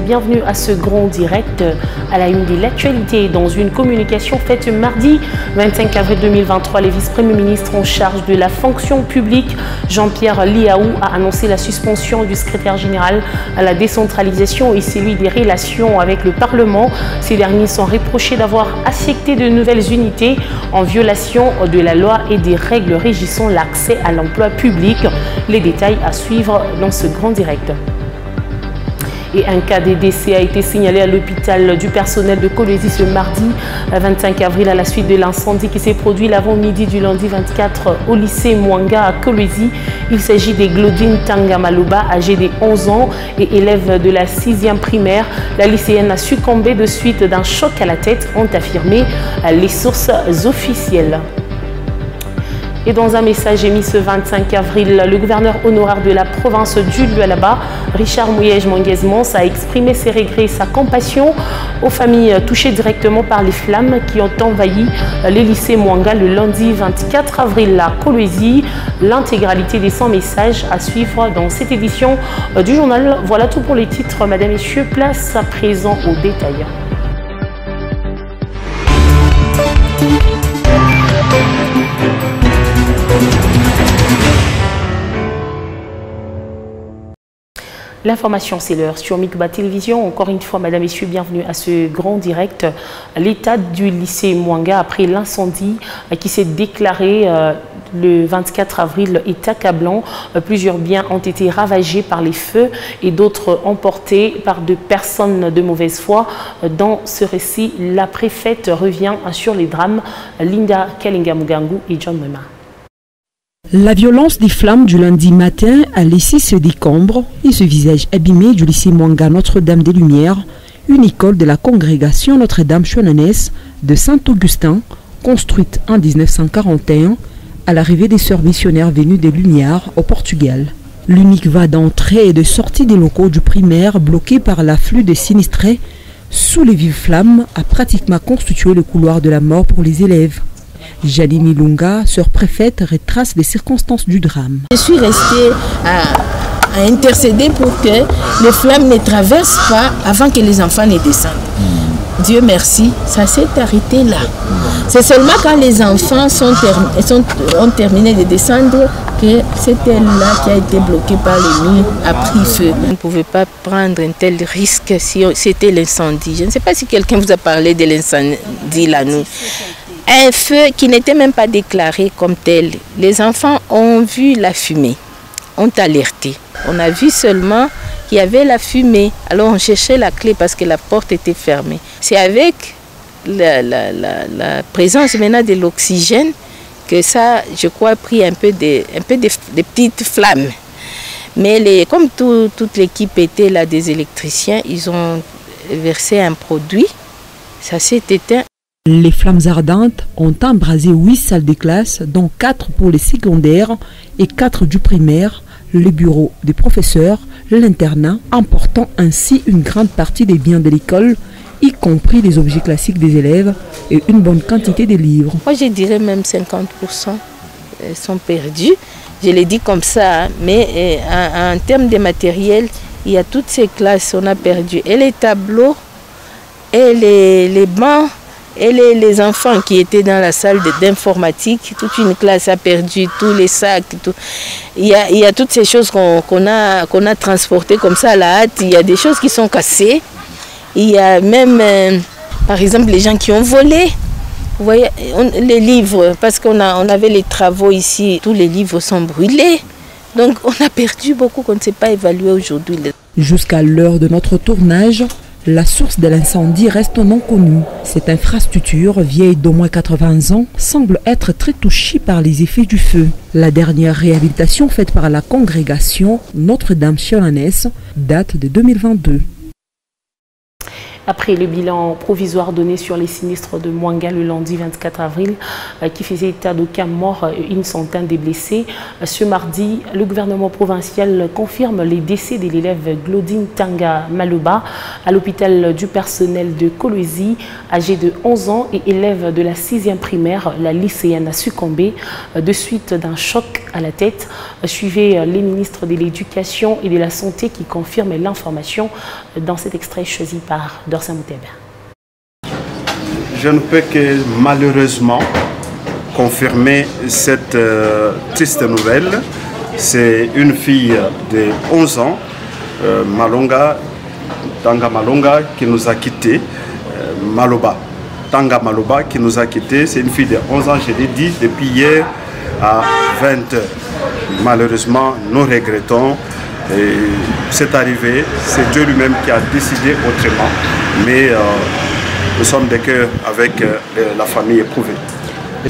bienvenue à ce grand direct à la une de l'actualité. Dans une communication faite mardi 25 avril 2023, le vice-premier ministre en charge de la fonction publique, Jean-Pierre Liaou, a annoncé la suspension du secrétaire général à la décentralisation et celui des relations avec le Parlement. Ces derniers sont reprochés d'avoir affecté de nouvelles unités en violation de la loi et des règles régissant l'accès à l'emploi public. Les détails à suivre dans ce grand direct. Et un cas de décès a été signalé à l'hôpital du personnel de Kolwezi ce mardi 25 avril à la suite de l'incendie qui s'est produit l'avant-midi du lundi 24 au lycée Mwanga à Kolwezi. Il s'agit de Glodine Tangamaloba, âgée de 11 ans et élève de la 6e primaire. La lycéenne a succombé de suite d'un choc à la tête, ont affirmé les sources officielles. Et dans un message émis ce 25 avril, le gouverneur honoraire de la province du Lualaba, Richard Mouyej-Manguez-Mons, a exprimé ses regrets et sa compassion aux familles touchées directement par les flammes qui ont envahi les lycées Mwanga le lundi 24 avril à Kolwezi. L'intégralité des 100 messages à suivre dans cette édition du journal. Voilà tout pour les titres, mesdames et messieurs. Place à présent aux détails. L'information, c'est l'heure sur Mikba Télévision. Encore une fois, mesdames et messieurs, bienvenue à ce grand direct. L'état du lycée Mwanga après l'incendie qui s'est déclaré le 24 avril est accablant. Plusieurs biens ont été ravagés par les feux et d'autres emportés par de personnes de mauvaise foi. Dans ce récit, la préfète revient sur les drames. Linda Kalinga-Mugangu et John Mema. La violence des flammes du lundi matin a laissé se décombre et ce visage abîmé du lycée Mwanga Notre-Dame des Lumières, une école de la congrégation Notre-Dame Chouananès de Saint-Augustin, construite en 1941 à l'arrivée des sœurs missionnaires venues des Lumières au Portugal. L'unique voie d'entrée et de sortie des locaux du primaire, bloqué par l'afflux de sinistrés sous les vives flammes, a pratiquement constitué le couloir de la mort pour les élèves. Jali Milunga, sœur préfète, retrace les circonstances du drame. Je suis restée à intercéder pour que les flammes ne traversent pas avant que les enfants ne descendent. Dieu merci, ça s'est arrêté là. C'est seulement quand les enfants ont terminé de descendre que cette aile-là qui a été bloquée par les murs a pris feu. On ne pouvait pas prendre un tel risque si c'était l'incendie. Je ne sais pas si quelqu'un vous a parlé de l'incendie là, nous. Un feu qui n'était même pas déclaré comme tel. Les enfants ont vu la fumée, ont alerté. On a vu seulement qu'il y avait la fumée. Alors on cherchait la clé parce que la porte était fermée. C'est avec la présence maintenant de l'oxygène que ça, je crois, a pris un peu de petites flammes. Mais comme toute l'équipe était là des électriciens, ils ont versé un produit. Ça s'est éteint. Les flammes ardentes ont embrasé 8 salles de classe, dont 4 pour les secondaires et 4 du primaire, le bureau des professeurs, l'internat, emportant ainsi une grande partie des biens de l'école, y compris les objets classiques des élèves et une bonne quantité de livres. Moi, je dirais même 50% sont perdus. Je l'ai dit comme ça, hein, mais en termes de matériel, il y a toutes ces classes, on a perdu. Et les tableaux, et les bancs, et les enfants qui étaient dans la salle d'informatique, toute une classe a perdu tous les sacs. Tout. Il y a toutes ces choses qu'on a transportées comme ça à la hâte. Il y a des choses qui sont cassées. Il y a même, par exemple, les gens qui ont volé. Vous voyez, les livres, parce qu'on avait les travaux ici, tous les livres sont brûlés. Donc on a perdu beaucoup qu'on ne sait pas évaluer aujourd'hui. Jusqu'à l'heure de notre tournage, la source de l'incendie reste non connue. Cette infrastructure, vieille d'au moins 80 ans, semble être très touchée par les effets du feu. La dernière réhabilitation faite par la congrégation Notre-Dame Chouananès date de 2022. Après le bilan provisoire donné sur les sinistres de Mwanga le lundi 24 avril, qui faisait état d'aucun mort et une centaine de blessés, ce mardi, le gouvernement provincial confirme les décès de l'élève Glodine Tanga Maloba à l'hôpital du personnel de Kolwezi, âgée de 11 ans et élève de la 6e primaire. La lycéenne a succombé de suite d'un choc à la tête. Suivez les ministres de l'Éducation et de la Santé qui confirment l'information dans cet extrait choisi par Dorsa Mouteba. Je ne peux que malheureusement confirmer cette triste nouvelle. C'est une fille de 11 ans, Tanga Malonga, qui nous a quittés. Tanga Maloba qui nous a quittés. C'est une fille de 11 ans, je l'ai dit, depuis hier à 20h. Malheureusement, nous regrettons. C'est arrivé, c'est Dieu lui-même qui a décidé autrement. Mais nous sommes de cœur avec la famille éprouvée.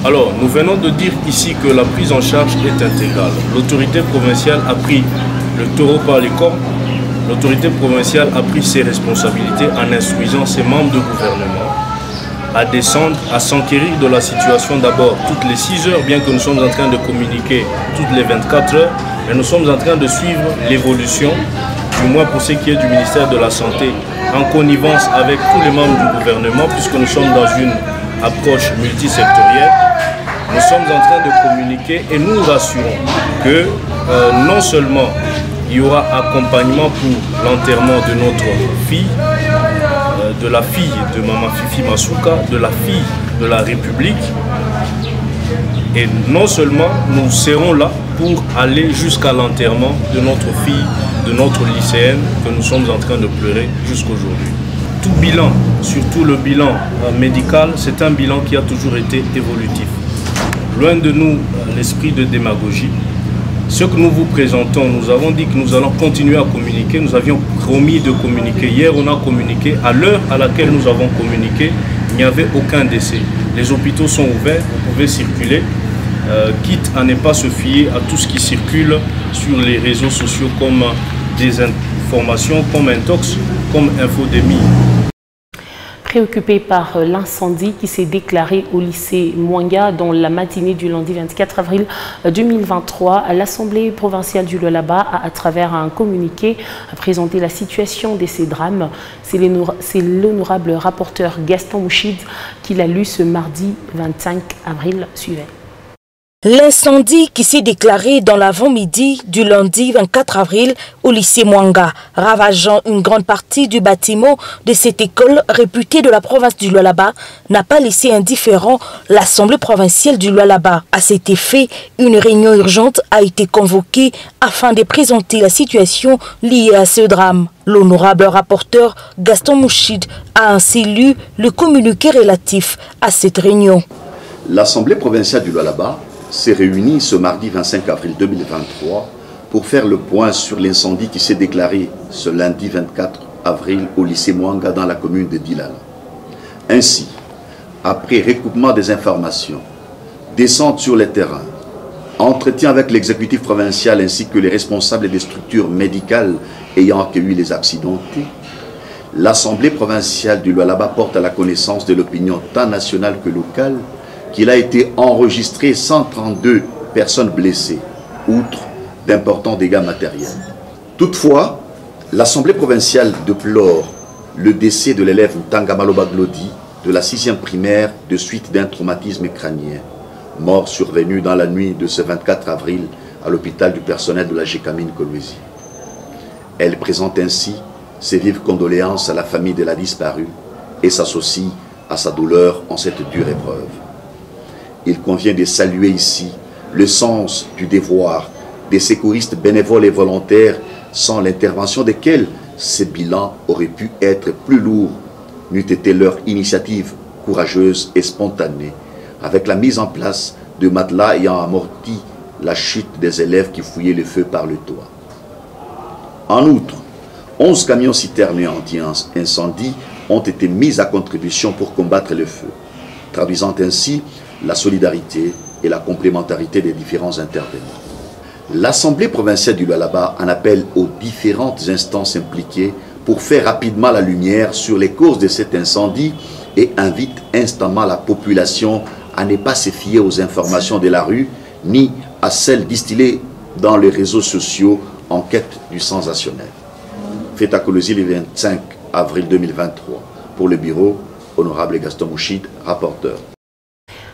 Alors, nous venons de dire ici que la prise en charge est intégrale. L'autorité provinciale a pris le taureau par les cornes. L'autorité provinciale a pris ses responsabilités en instruisant ses membres de gouvernement à descendre, à s'enquérir de la situation d'abord toutes les 6 heures, bien que nous sommes en train de communiquer toutes les 24 heures, mais nous sommes en train de suivre l'évolution, du moins pour ce qui est du ministère de la Santé, en connivence avec tous les membres du gouvernement, puisque nous sommes dans une approche multisectorielle. Nous sommes en train de communiquer et nous nous rassurons que non seulement il y aura accompagnement pour l'enterrement de notre fille, de la fille de Maman Fifi Masuka, de la fille de la République. Et non seulement nous serons là pour aller jusqu'à l'enterrement de notre fille, de notre lycéenne que nous sommes en train de pleurer jusqu'aujourd'hui. Tout bilan, surtout le bilan médical, c'est un bilan qui a toujours été évolutif. Loin de nous l'esprit de démagogie. Ce que nous vous présentons, nous avons dit que nous allons continuer à communiquer. Nous avions promis de communiquer. Hier, on a communiqué. À l'heure à laquelle nous avons communiqué, il n'y avait aucun décès. Les hôpitaux sont ouverts, vous pouvez circuler, quitte à ne pas se fier à tout ce qui circule sur les réseaux sociaux comme des informations, comme Intox, comme Infodémie. Préoccupé par l'incendie qui s'est déclaré au lycée Mwanga dans la matinée du lundi 24 avril 2023, l'Assemblée provinciale du Lualaba a, à travers un communiqué, présenté la situation de ces drames. C'est l'honorable rapporteur Gaston Mouchid qui l'a lu ce mardi 25 avril suivant. L'incendie qui s'est déclaré dans l'avant-midi du lundi 24 avril au lycée Mwanga, ravageant une grande partie du bâtiment de cette école réputée de la province du Lualaba, n'a pas laissé indifférent l'Assemblée provinciale du Lualaba. À cet effet, une réunion urgente a été convoquée afin de présenter la situation liée à ce drame. L'honorable rapporteur Gaston Mouchid a ainsi lu le communiqué relatif à cette réunion. L'Assemblée provinciale du Lualaba s'est réunie ce mardi 25 avril 2023 pour faire le point sur l'incendie qui s'est déclaré ce lundi 24 avril au lycée Mwanga dans la commune de Dilala. Ainsi, après recoupement des informations, descente sur le terrain, entretien avec l'exécutif provincial ainsi que les responsables des structures médicales ayant accueilli les accidentés, l'Assemblée provinciale du Lualaba porte à la connaissance de l'opinion tant nationale que locale qu'il a été enregistré 132 personnes blessées, outre d'importants dégâts matériels. Toutefois, l'Assemblée provinciale déplore le décès de l'élève Tanga Maloba Glodi de la 6e primaire de suite d'un traumatisme crânien, mort survenu dans la nuit de ce 24 avril à l'hôpital du personnel de la Gécamine Kolwezi. Elle présente ainsi ses vives condoléances à la famille de la disparue et s'associe à sa douleur en cette dure épreuve. Il convient de saluer ici le sens du devoir des secouristes bénévoles et volontaires sans l'intervention desquels ces bilans auraient pu être plus lourds n'eût été leur initiative courageuse et spontanée avec la mise en place de matelas ayant amorti la chute des élèves qui fouillaient le feu par le toit. En outre, 11 camions citernes anti-incendie ont été mis à contribution pour combattre le feu, traduisant ainsi la solidarité et la complémentarité des différents intervenants. L'Assemblée provinciale du Lualaba en appelle aux différentes instances impliquées pour faire rapidement la lumière sur les causes de cet incendie et invite instamment la population à ne pas se fier aux informations de la rue ni à celles distillées dans les réseaux sociaux en quête du sensationnel. Fait à Kolwezi le 25 avril 2023. Pour le bureau, honorable Gaston Mouchid, rapporteur.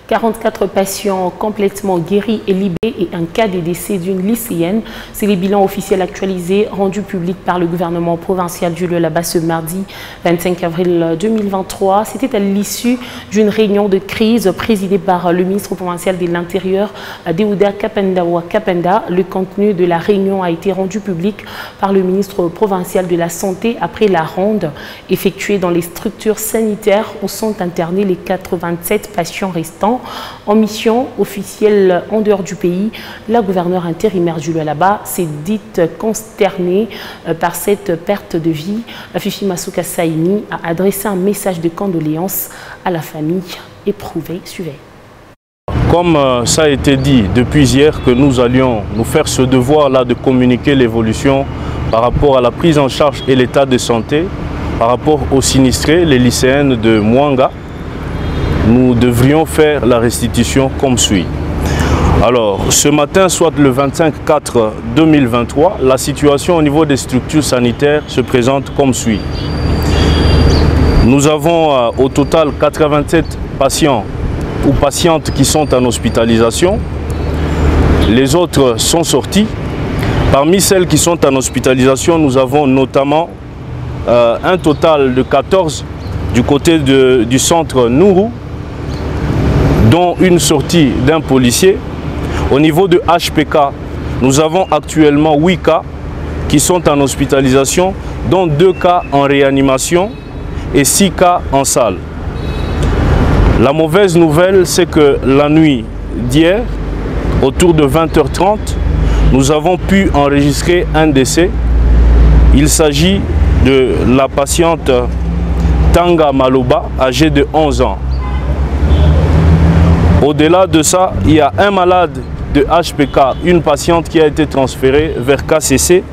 44 patients complètement guéris et libérés et un cas de décès d'une lycéenne. C'est les bilans officiels actualisés rendus publics par le gouvernement provincial du Lualaba ce mardi 25 avril 2023. C'était à l'issue d'une réunion de crise présidée par le ministre provincial de l'Intérieur, Deouda Kapendawa Kapenda. Le contenu de la réunion a été rendu public par le ministre provincial de la Santé après la ronde effectuée dans les structures sanitaires où sont internés les 87 patients restants en mission officielle en dehors du pays. La gouverneure intérimaire du Lualaba s'est dite consternée par cette perte de vie. Fifi Masuka Saini a adressé un message de condoléances à la famille éprouvée. Suivez. Comme ça a été dit depuis hier que nous allions nous faire ce devoir-là de communiquer l'évolution par rapport à la prise en charge et l'état de santé, par rapport aux sinistrés, les lycéennes de Mwanga, nous devrions faire la restitution comme suit. Alors, ce matin, soit le 25/4/2023, la situation au niveau des structures sanitaires se présente comme suit. Nous avons au total 87 patients ou patientes qui sont en hospitalisation. Les autres sont sortis. Parmi celles qui sont en hospitalisation, nous avons notamment un total de 14 du côté du centre Nourou, dont une sortie d'un policier. Au niveau de HPK, nous avons actuellement 8 cas qui sont en hospitalisation, dont 2 cas en réanimation et 6 cas en salle. La mauvaise nouvelle, c'est que la nuit d'hier, autour de 20h30, nous avons pu enregistrer un décès. Il s'agit de la patiente Tanga Maloba, âgée de 11 ans. Au-delà de ça, il y a un malade de HPK, une patiente qui a été transférée vers KCC.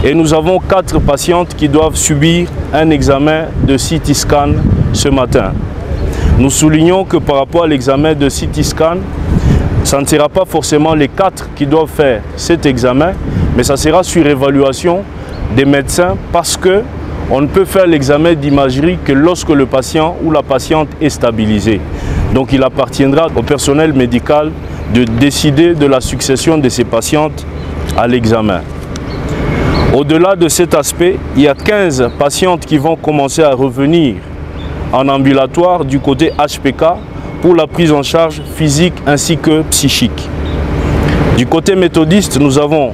Et nous avons 4 patientes qui doivent subir un examen de CT scan ce matin. Nous soulignons que par rapport à l'examen de CT scan, ça ne sera pas forcément les 4 qui doivent faire cet examen, mais ça sera sur évaluation des médecins parce que on ne peut faire l'examen d'imagerie que lorsque le patient ou la patiente est stabilisé. Donc il appartiendra au personnel médical de décider de la succession de ces patientes à l'examen. Au-delà de cet aspect, il y a 15 patientes qui vont commencer à revenir en ambulatoire du côté HPK pour la prise en charge physique ainsi que psychique. Du côté méthodiste, nous avons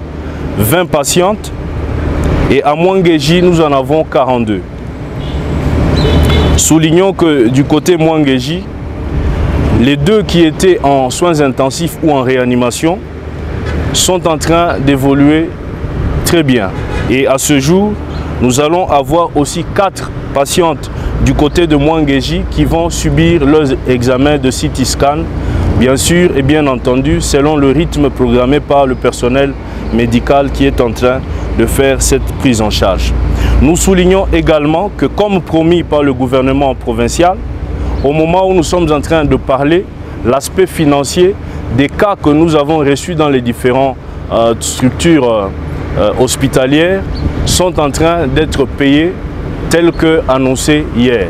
20 patientes et à Mwangeji, nous en avons 42. Soulignons que du côté Mwangeji, les 2 qui étaient en soins intensifs ou en réanimation sont en train d'évoluer très bien. Et à ce jour, nous allons avoir aussi 4 patientes du côté de Mwangeji qui vont subir leurs examens de CT scan, bien sûr et bien entendu, selon le rythme programmé par le personnel médical qui est en train de faire cette prise en charge. Nous soulignons également que, comme promis par le gouvernement provincial, au moment où nous sommes en train de parler, l'aspect financier des cas que nous avons reçus dans les différentes structures hospitalières sont en train d'être payés tel que annoncé hier.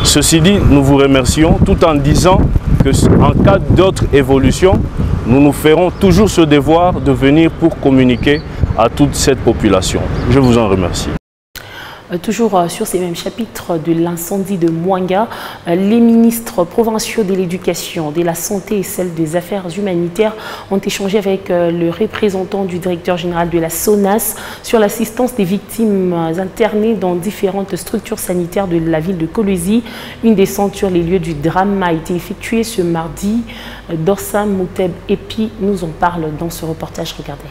Ceci dit, nous vous remercions tout en disant qu'en cas d'autres évolutions, nous nous ferons toujours ce devoir de venir pour communiquer à toute cette population. Je vous en remercie. Toujours sur ces mêmes chapitres de l'incendie de Mwanga, les ministres provinciaux de l'éducation, de la santé et celle des affaires humanitaires ont échangé avec le représentant du directeur général de la SONAS sur l'assistance des victimes internées dans différentes structures sanitaires de la ville de Kolwezi. Une descente sur les lieux du drame a été effectuée ce mardi. Dorsam Mouteb Epi nous en parle dans ce reportage. Regardez.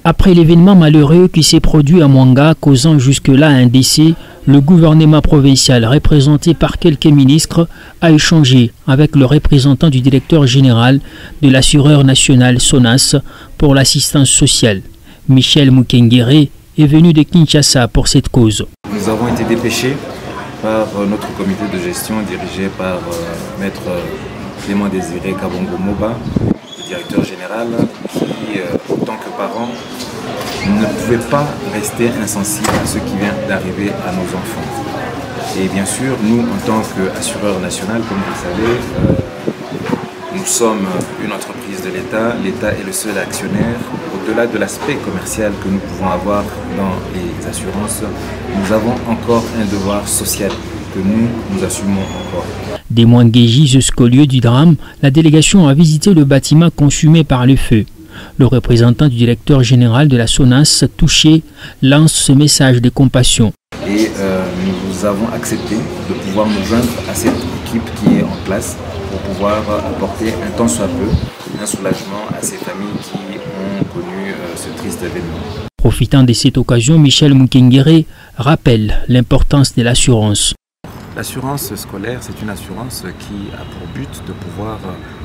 Après l'événement malheureux qui s'est produit à Mwanga, causant jusque-là un décès, le gouvernement provincial, représenté par quelques ministres, a échangé avec le représentant du directeur général de l'assureur national SONAS pour l'assistance sociale, Michel Mukengere, est venu de Kinshasa pour cette cause. Nous avons été dépêchés par notre comité de gestion dirigé par Maître Clément Désiré Kabongo Moba, le directeur général, qui, en tant que parent, ne pouvait pas rester insensible à ce qui vient d'arriver à nos enfants. Et bien sûr, nous, en tant qu'assureur national, comme vous le savez, nous sommes une entreprise de l'État. L'État est le seul actionnaire. Au-delà de l'aspect commercial que nous pouvons avoir dans les assurances, nous avons encore un devoir social que nous assumons encore. Des Mwangeji jusqu'au lieu du drame, la délégation a visité le bâtiment consumé par le feu. Le représentant du directeur général de la SONAS, touché, lance ce message de compassion. Et nous avons accepté de pouvoir nous joindre à cette équipe qui est en place pour pouvoir apporter un tant soit peu un soulagement à ces familles qui ont connu ce triste événement. Profitant de cette occasion, Michel Mukengere rappelle l'importance de l'assurance. L'assurance scolaire, c'est une assurance qui a pour but de pouvoir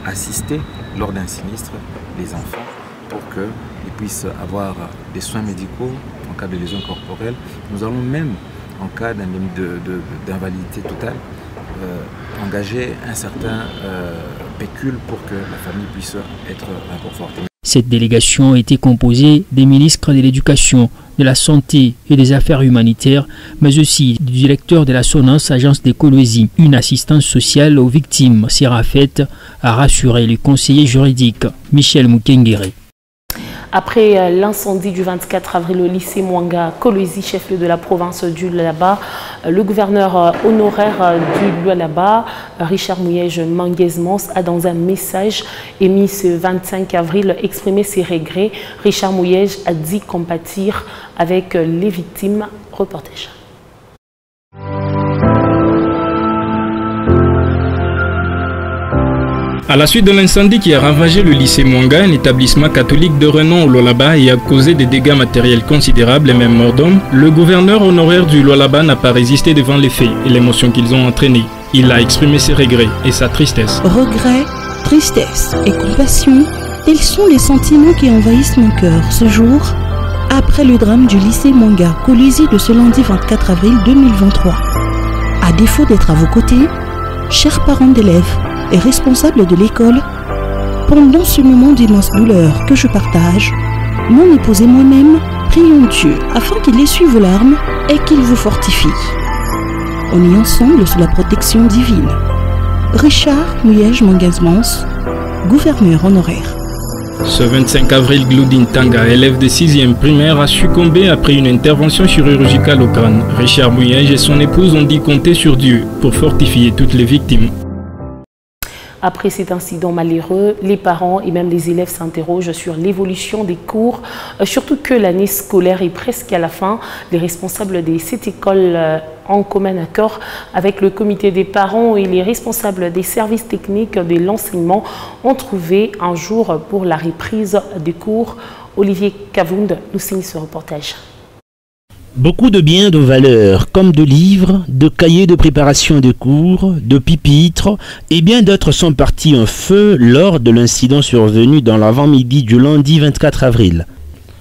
assister lors d'un sinistre les enfants pour qu'ils puissent avoir des soins médicaux en cas de lésion corporelle. Nous allons même, en cas d'invalidité totale, engager un certain pécule pour que la famille puisse être réconfortée. Cette délégation était composée des ministres de l'Éducation, de la Santé et des Affaires humanitaires, mais aussi du directeur de la SONAS, agence d'écologie. Une assistance sociale aux victimes sera faite, a rassuré le conseiller juridique Michel Mukengere. Après l'incendie du 24 avril au lycée Mwanga, Kolwezi, chef-lieu de la province du Lualaba, le gouverneur honoraire du Lualaba, Richard Mouyej Manguez-Mons, a dans un message émis ce 25 avril exprimé ses regrets. Richard Mouyej a dit compatir avec les victimes. Reportage. À la suite de l'incendie qui a ravagé le lycée Mwanga, un établissement catholique de renom au Lualaba et a causé des dégâts matériels considérables et même mort d'homme, le gouverneur honoraire du Lualaba n'a pas résisté devant les faits et l'émotion qu'ils ont entraînés. Il a exprimé ses regrets et sa tristesse. Regrets, tristesse et compassion, tels sont les sentiments qui envahissent mon cœur ce jour, après le drame du lycée Mwanga, Kolwezi de ce lundi 24 avril 2023. À défaut d'être à vos côtés, chers parents d'élèves, et responsable de l'école, pendant ce moment d'immense douleur que je partage, mon épouse et moi-même prions Dieu afin qu'il essuie vos larmes et qu'il vous fortifie. On est ensemble sous la protection divine. Richard Mouyej Manguez-Mons, gouverneur honoraire. Ce 25 avril, Gloudine Tanga, élève de 6e primaire, a succombé après une intervention chirurgicale au crâne. Richard Mouyej et son épouse ont dit compter sur Dieu pour fortifier toutes les victimes. Après cet incident malheureux, les parents et même les élèves s'interrogent sur l'évolution des cours, surtout que l'année scolaire est presque à la fin. Les responsables de cette école, en commun accord avec le comité des parents et les responsables des services techniques de l'enseignement, ont trouvé un jour pour la reprise des cours. Olivier Kavound nous signe ce reportage. Beaucoup de biens de valeur, comme de livres, de cahiers de préparation de cours, de pupitres et bien d'autres sont partis en feu lors de l'incident survenu dans l'avant-midi du lundi 24 avril.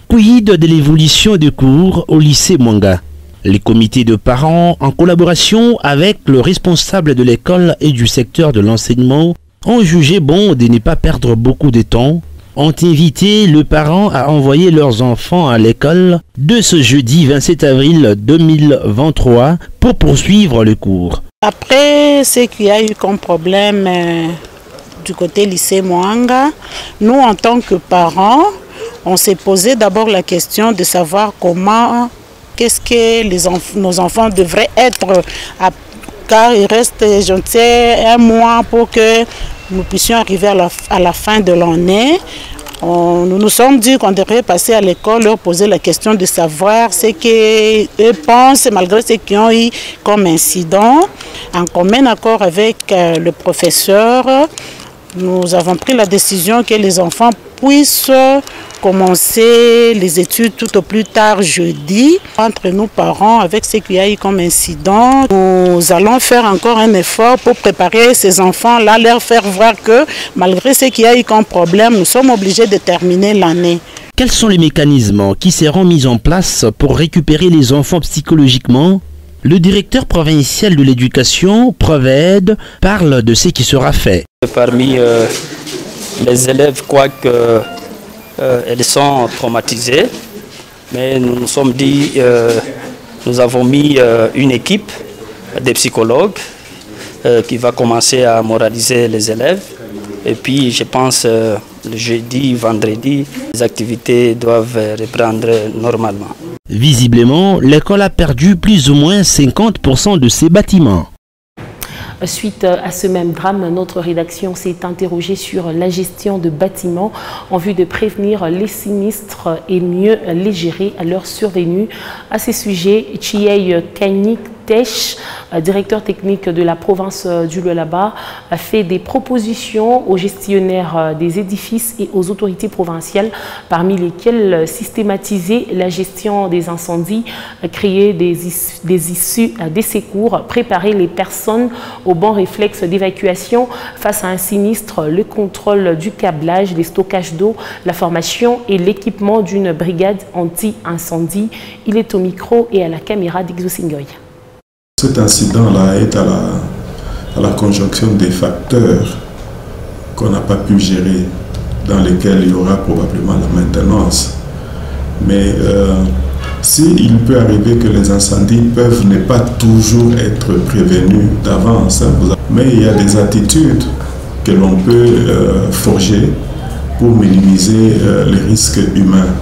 Quid de l'évolution des cours au lycée Mwanga? Les comités de parents, en collaboration avec le responsable de l'école et du secteur de l'enseignement, ont jugé bon de ne pas perdre beaucoup de temps, ont invité le parent à envoyer leurs enfants à l'école de ce jeudi 27 avril 2023 pour poursuivre le cours. Après ce qu'il y a eu comme problème du côté lycée Mwanga, nous en tant que parents, on s'est posé d'abord la question de savoir comment, qu'est-ce que nos enfants devraient être, car il reste, je ne sais, un mois pour que nous puissions arriver à la fin de l'année. Nous nous sommes dit qu'on devrait passer à l'école, leur poser la question de savoir ce qu'eux pensent, malgré ce qu'ils ont eu comme incident. En commun accord avec le professeur, nous avons pris la décision que les enfants puissent commencer les études tout au plus tard jeudi. Entre nous parents, avec ce qu'il y a eu comme incident, nous allons faire encore un effort pour préparer ces enfants-là, leur faire voir que malgré ce qu'il y a eu comme problème, nous sommes obligés de terminer l'année. quels sont les mécanismes qui seront mis en place pour récupérer les enfants psychologiquement? Le directeur provincial de l'éducation, Proved, parle de ce qui sera fait. Parmi les élèves, quoique elles sont traumatisées, mais nous nous sommes dit, nous avons mis une équipe de psychologues qui va commencer à moraliser les élèves. Et puis je pense le jeudi, vendredi, les activités doivent reprendre normalement. Visiblement, l'école a perdu plus ou moins 50% de ses bâtiments. Suite à ce même drame, notre rédaction s'est interrogée sur la gestion de bâtiments en vue de prévenir les sinistres et mieux les gérer à leur survenue. À ces sujets, Chiei Kainik Tesh, directeur technique de la province du Lualaba, a fait des propositions aux gestionnaires des édifices et aux autorités provinciales, parmi lesquelles systématiser la gestion des incendies, créer des issues des secours, préparer les personnes au bon réflexe d'évacuation face à un sinistre, le contrôle du câblage, les stockages d'eau, la formation et l'équipement d'une brigade anti-incendie. Il est au micro et à la caméra d'Ixosingoy. Cet incident-là est à la conjonction des facteurs qu'on n'a pas pu gérer, dans lesquels il y aura probablement la maintenance. Mais il peut arriver que les incendies peuvent ne pas toujours être prévenus d'avance, mais il y a des attitudes que l'on peut forger pour minimiser les risques humains.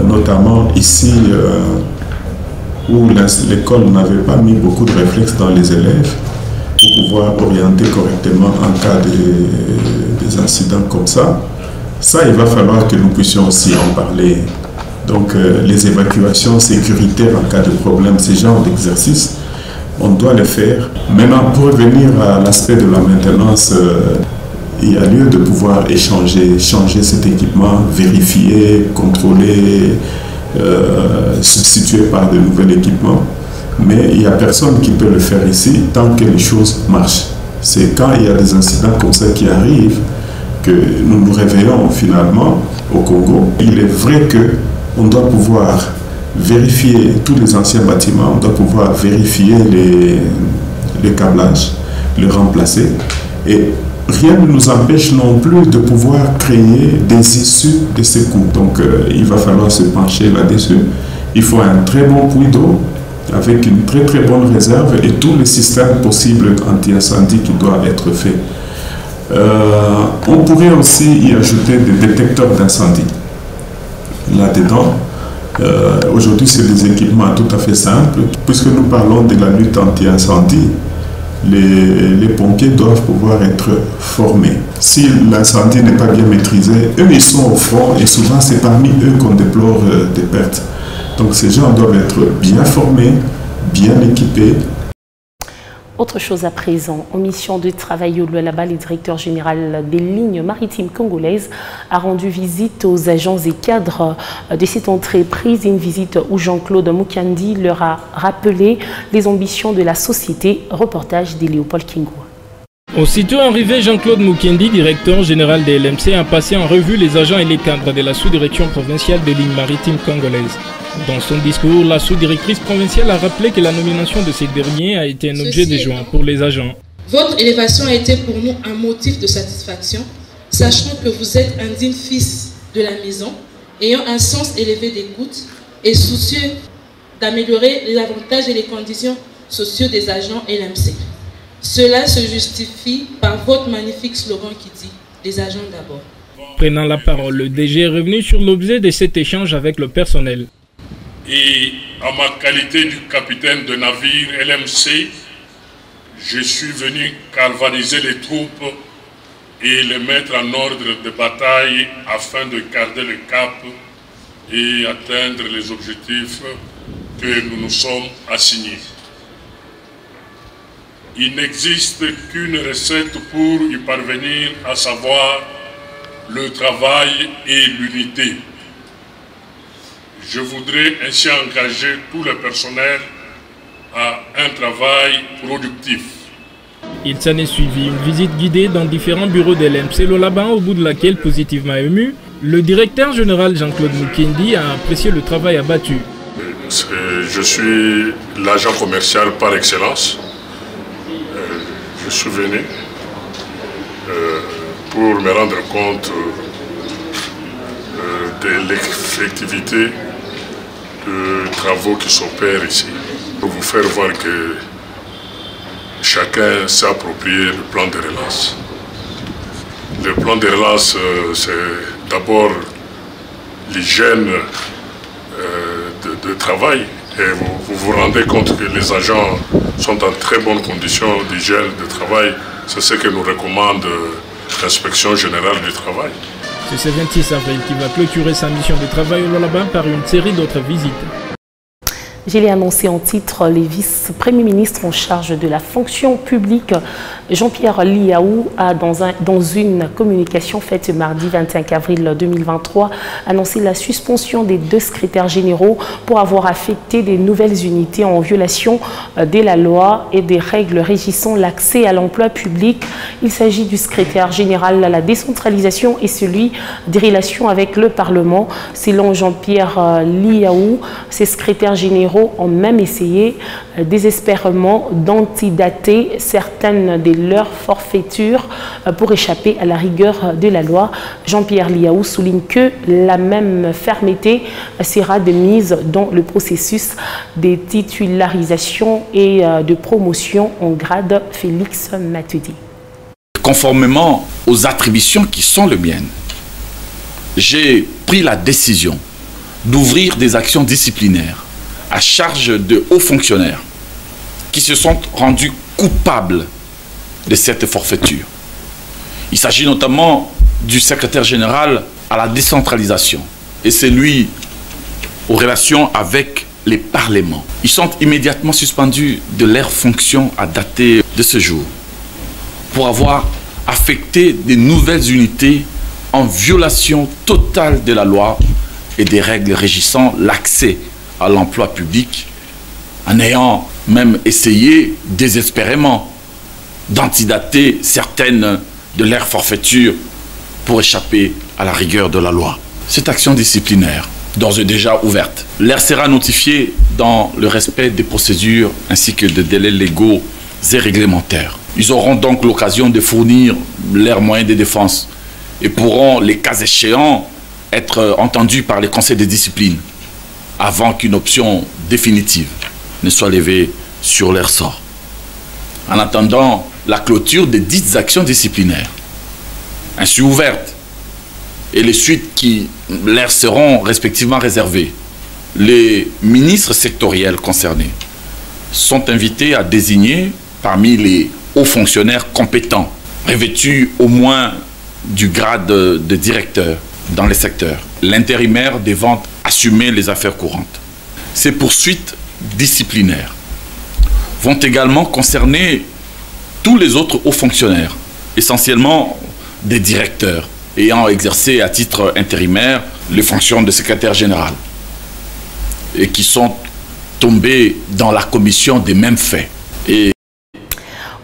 Notamment ici, où l'école n'avait pas mis beaucoup de réflexes dans les élèves pour pouvoir orienter correctement en cas des incidents comme ça. Ça, il va falloir que nous puissions aussi en parler. Donc, les évacuations sécuritaires en cas de problème, ces genres d'exercices, on doit les faire. Maintenant, pour revenir à l'aspect de la maintenance, il y a lieu de pouvoir échanger, changer cet équipement, vérifier, contrôler, substitué par de nouveaux équipements, mais il n'y a personne qui peut le faire ici tant que les choses marchent. C'est quand il y a des incidents comme ça qui arrivent que nous nous réveillons finalement au Congo. Il est vrai qu'on doit pouvoir vérifier tous les anciens bâtiments, on doit pouvoir vérifier les câblages, les remplacer, et rien ne nous empêche non plus de pouvoir créer des issues de secours. Donc il va falloir se pencher là-dessus. Il faut un très bon puits d'eau avec une très très bonne réserve et tous les systèmes possibles anti-incendie qui doivent être faits. On pourrait aussi y ajouter des détecteurs d'incendie. Là-dedans, aujourd'hui c'est des équipements tout à fait simples. Puisque nous parlons de la lutte anti-incendie, les pompiers doivent pouvoir être formés. Si l'incendie n'est pas bien maîtrisé, eux ils sont au front et souvent c'est parmi eux qu'on déplore des pertes. Donc ces gens doivent être bien formés, bien équipés. Autre chose à présent, en mission de travail au Lualaba, le directeur général des lignes maritimes congolaises a rendu visite aux agents et cadres de cette entreprise, une visite où Jean-Claude Mukandi leur a rappelé les ambitions de la société. Reportage de Léopold Kingo. Aussitôt arrivé, Jean-Claude Mukendi, directeur général de LMC, a passé en revue les agents et les cadres de la sous-direction provinciale des lignes maritimes congolaises. Dans son discours, la sous-directrice provinciale a rappelé que la nomination de ces derniers a été un objet de joie pour les agents. Votre élévation a été pour nous un motif de satisfaction, sachant que vous êtes un digne fils de la maison, ayant un sens élevé d'écoute et soucieux d'améliorer les avantages et les conditions sociaux des agents LMC. Cela se justifie par votre magnifique slogan qui dit « Les agents d'abord ». Prenant la parole, le DG est revenu sur l'objet de cet échange avec le personnel. Et à ma qualité du capitaine de navire LMC, je suis venu galvaniser les troupes et les mettre en ordre de bataille afin de garder le cap et atteindre les objectifs que nous nous sommes assignés. Il n'existe qu'une recette pour y parvenir, à savoir le travail et l'unité. Je voudrais ainsi engager tout le personnel à un travail productif. Il s'en est suivi une visite guidée dans différents bureaux de l'LMC Lualaba, au bout de laquelle, positivement ému, Le directeur général Jean-Claude Mukendi a apprécié le travail abattu. Je suis l'agent commercial par excellence. Je suis venu pour me rendre compte de l'effectivité des travaux qui s'opèrent ici. Pour vous faire voir que chacun s'est approprié le plan de relance. Le plan de relance, c'est d'abord l'hygiène de travail. Et vous vous rendez compte que les agents sont en très bonnes conditions d'hygiène de travail. C'est ce que nous recommande l'inspection générale du travail. C'est ce 26 avril qui va clôturer sa mission de travail au Lualaba par une série d'autres visites. Je l'ai annoncé en titre, les vice-premiers ministres en charge de la fonction publique, Jean-Pierre Liaou, a dans une communication faite mardi 25 avril 2023 annoncé la suspension des 2 secrétaires généraux pour avoir affecté des nouvelles unités en violation de la loi et des règles régissant l'accès à l'emploi public. Il s'agit du secrétaire général à la décentralisation et celui des relations avec le Parlement. Selon Jean-Pierre Liaou, ces secrétaires généraux ont même essayé désespérément d'antidater certaines de leurs forfaitures pour échapper à la rigueur de la loi. Jean-Pierre Liaou souligne que la même fermeté sera de mise dans le processus de titularisation et de promotion en grade. Félix Matudi. Conformément aux attributions qui sont les miennes, j'ai pris la décision d'ouvrir des actions disciplinaires à charge de hauts fonctionnaires qui se sont rendus coupables de cette forfaiture. Il s'agit notamment du secrétaire général à la décentralisation et celui aux relations avec les parlements. Ils sont immédiatement suspendus de leurs fonctions à dater de ce jour pour avoir affecté des nouvelles unités en violation totale de la loi et des règles régissant l'accès à l'emploi public, en ayant même essayé désespérément d'antidater certaines de leurs forfaitures pour échapper à la rigueur de la loi. Cette action disciplinaire, d'ores et déjà ouverte, leur sera notifiée dans le respect des procédures ainsi que des délais légaux et réglementaires. Ils auront donc l'occasion de fournir leurs moyens de défense et pourront, les cas échéants, être entendus par les conseils de discipline avant qu'une option définitive ne soit levée sur leur sort. En attendant la clôture des dites actions disciplinaires, ainsi ouvertes, et les suites qui leur seront respectivement réservées, les ministres sectoriels concernés sont invités à désigner parmi les hauts fonctionnaires compétents, revêtus au moins du grade de directeur dans les secteurs, l'intérimaire devant assumer les affaires courantes. Ces poursuites disciplinaires vont également concerner tous les autres hauts fonctionnaires, essentiellement des directeurs ayant exercé à titre intérimaire les fonctions de secrétaire général et qui sont tombés dans la commission des mêmes faits.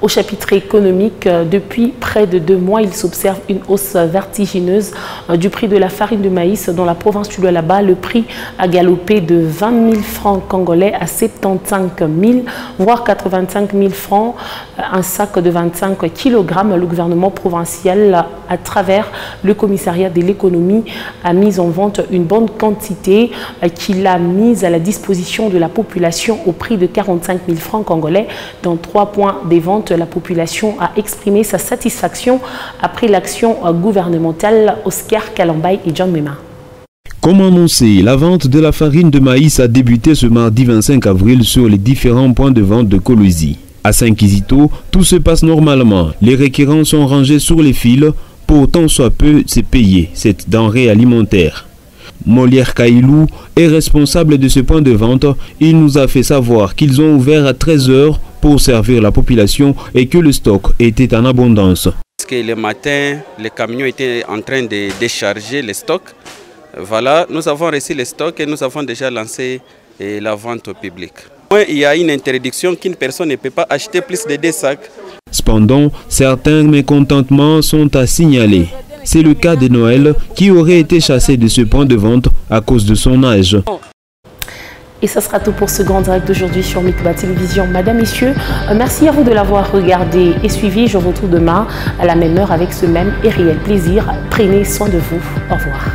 Au chapitre économique, depuis près de 2 mois, il s'observe une hausse vertigineuse du prix de la farine de maïs dans la province du Lualaba. Le prix a galopé de 20 000 francs congolais à 75 000, voire 85 000 francs, un sac de 25 kg. Le gouvernement provincial, à travers le commissariat de l'économie, a mis en vente une bonne quantité qu'il a mise à la disposition de la population au prix de 45 000 francs congolais. Dans 3 points des ventes, la population a exprimé sa satisfaction après l'action gouvernementale. Oscar Kalambay et John Mema. Comme annoncé, la vente de la farine de maïs a débuté ce mardi 25 avril sur les différents points de vente de Kolwezi. À Saint-Kizito, tout se passe normalement. Les requérants sont rangés sur les fils pour tant soit peu se payer cette denrée alimentaire. Molière Kailou est responsable de ce point de vente. Il nous a fait savoir qu'ils ont ouvert à 13 h pour servir la population et que le stock était en abondance. Parce que le matin, les camions étaient en train de décharger les stocks. Voilà, nous avons reçu les stocks et nous avons déjà lancé la vente au public. Il y a une interdiction qu'une personne ne peut pas acheter plus de 2 sacs. Cependant, certains mécontentements sont à signaler. C'est le cas de Noël qui aurait été chassé de ce point de vente à cause de son âge. Et ça sera tout pour ce grand direct d'aujourd'hui sur Micba Télévision. Madame, Messieurs, merci à vous de l'avoir regardé et suivi. Je vous retrouve demain à la même heure avec ce même et réel plaisir. Prenez soin de vous. Au revoir.